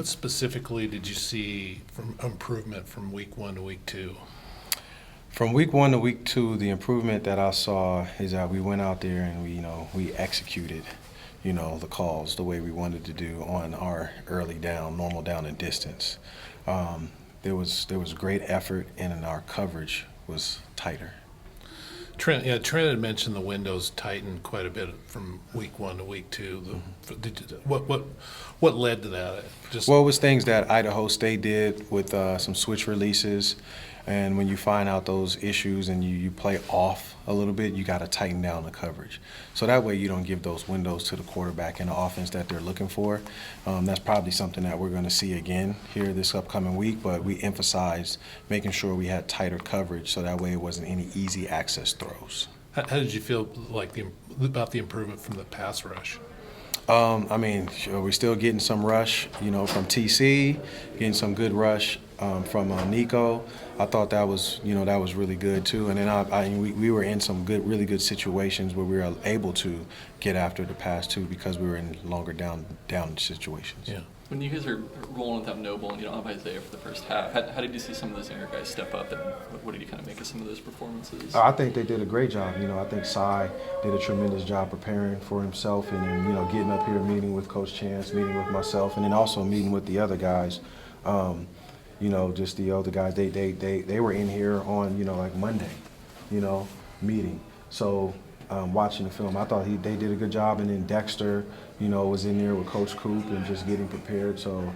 What specifically did you see from improvement from week 1 to week 2? From week 1 to week 2, the improvement that I saw is that we went out there and we executed, the calls the way we wanted to do on our early down, normal down and distance. There was great effort, and our coverage was tighter. Trent had mentioned the windows tightened quite a bit from week 1 to week 2. What led to that? Well, it was things that Idaho State did with some switch releases. And when you find out those issues and you play off a little bit, you got to tighten down the coverage. So that way you don't give those windows to the quarterback in the offense that they're looking for. That's probably something that we're going to see again here this upcoming week, but we emphasized making sure we had tighter coverage so that way it wasn't any easy access throws. How did you feel about the improvement from the pass rush? We're still getting some rush, from TC, getting some good rush from Nico. I thought that was really good too. And then we were in some really good situations where we were able to get after the pass too because we were in longer down situations. Yeah. When you guys are rolling without Noble and you don't have Isaiah for the first half, how did you see some of those younger guys step up, and what did you kind of make of some of those performances? I think they did a great job. I think Cy did a tremendous job preparing for himself and then, getting up here, meeting with Coach Chance, meeting with myself, and then also meeting with the other guys. Just the other guys, they were in here on, like Monday, meeting. So watching the film, I thought they did a good job. And then Dexter, was in there with Coach Coop and just getting prepared. So,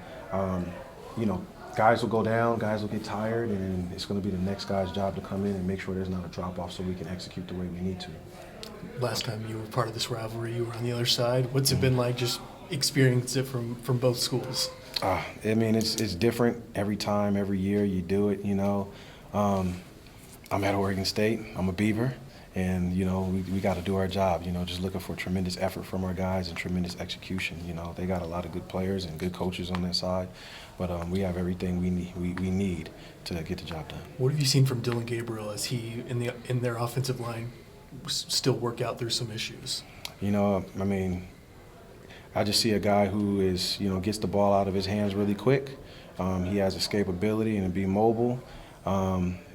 guys will go down, guys will get tired, and it's going to be the next guy's job to come in and make sure there's not a drop-off so we can execute the way we need to. Last time you were part of this rivalry, you were on the other side. What's it been like just experience it from both schools? It's different every time, every year you do it, I'm at Oregon State. I'm a Beaver. And, we got to do our job, just looking for tremendous effort from our guys and tremendous execution. They got a lot of good players and good coaches on their side. But we have everything we need to get the job done. What have you seen from Dylan Gabriel as he, in their offensive line, still work out through some issues? I just see a guy who is, gets the ball out of his hands really quick. He has escapability and be mobile.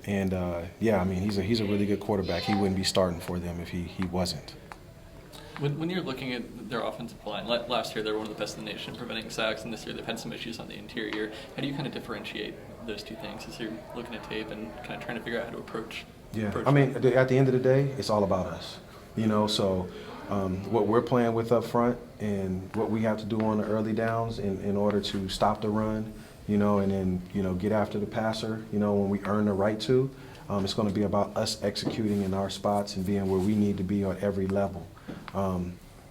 He's a really good quarterback. He wouldn't be starting for them if he wasn't. When you're looking at their offensive line, last year they were one of the best in the nation preventing sacks, and this year they've had some issues on the interior. How do you kind of differentiate those two things as you're looking at tape and kind of trying to figure out how to approach? At the end of the day, it's all about us. So what we're playing with up front and what we have to do on the early downs in order to stop the run, and then, get after the passer, when we earn the right to. It's going to be about us executing in our spots and being where we need to be on every level.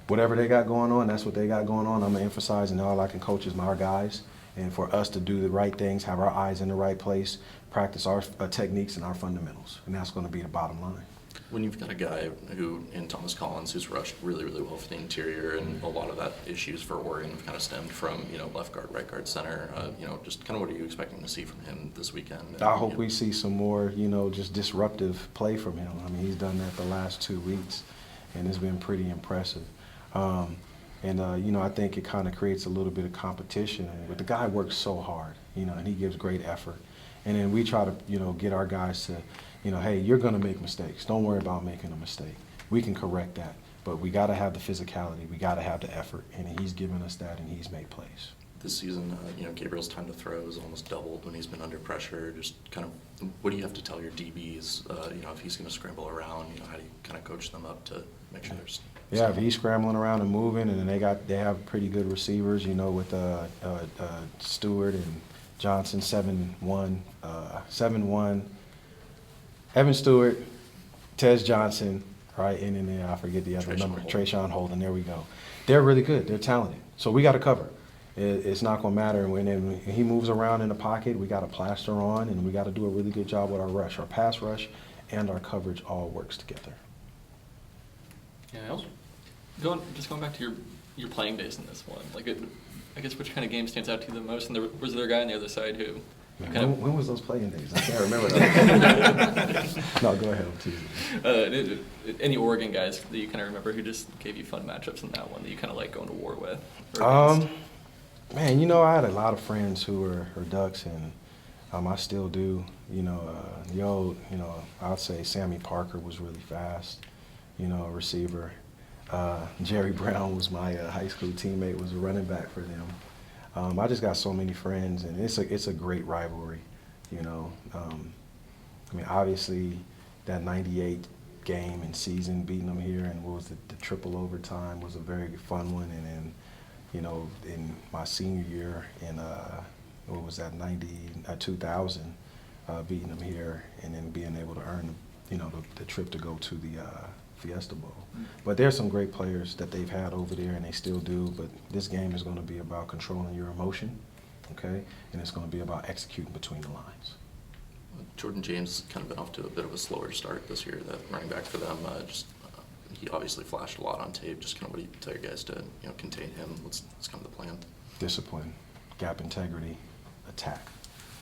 Whatever they got going on, that's what they got going on. I'm going to emphasize, and all I can coach is our guys. And for us to do the right things, have our eyes in the right place, practice our techniques and our fundamentals. And that's going to be the bottom line. When you've got a guy who, in Thomas Collins, who's rushed really, really well for the interior, and a lot of that issues for Oregon have kind of stemmed from, left guard, right guard, center, just kind of what are you expecting to see from him this weekend? I hope we see some more, just disruptive play from him. He's done that the last 2 weeks, and it's been pretty impressive. I think it kind of creates a little bit of competition. But the guy works so hard, and he gives great effort. And then we try to, get our guys to, hey, you're going to make mistakes. Don't worry about making a mistake. We can correct that. But we got to have the physicality. We got to have the effort. And he's given us that, and he's made plays. This season, Gabriel's time to throw has almost doubled when he's been under pressure. Just kind of, what do you have to tell your DBs, if he's going to scramble around, how do you kind of coach them up to make sure there's... Yeah, if he's scrambling around and moving, and then they have pretty good receivers, with Stewart and Johnson, 7-1, Evan Stewart, Tez Johnson, right, and then I forget the other number, Trayshawn Holden. There we go. They're really good. They're talented. So we got to cover. It's not going to matter. When he moves around in the pocket, we got to plaster on, and we got to do a really good job with our rush. Our pass rush and our coverage all works together. Anything else? Going back to your playing days in this one, I guess which kind of game stands out to you the most? And was there a guy on the other side who? When was those playing days? I can't remember that. No, go ahead. I'm teasing. Any Oregon guys that you kind of remember who just gave you fun matchups in that one that you kind of like going to war with? Man, you know, I had a lot of friends who were Ducks, and I still do. You know, I'd say Sammy Parker was really fast, you know, a receiver. Jerry Brown was my high school teammate, was a running back for them. I just got so many friends, and it's a great rivalry, you know. I mean, obviously, that '98 game and season, beating them here, and what was the triple overtime was a very fun one. And then, you know, in my senior year in what was that, 2000, beating them here, and then being able to earn, you know, the trip to go to the Fiesta Bowl. But there's some great players that they've had over there, and they still do. But this game is going to be about controlling your emotion, okay, and it's going to be about executing between the lines. Jordan James has kind of been off to a bit of a slower start this year, that running back for them. He obviously flashed a lot on tape. Just kind of what do you tell your guys to, you know, contain him? What's kind of the plan? Discipline, gap integrity, attack.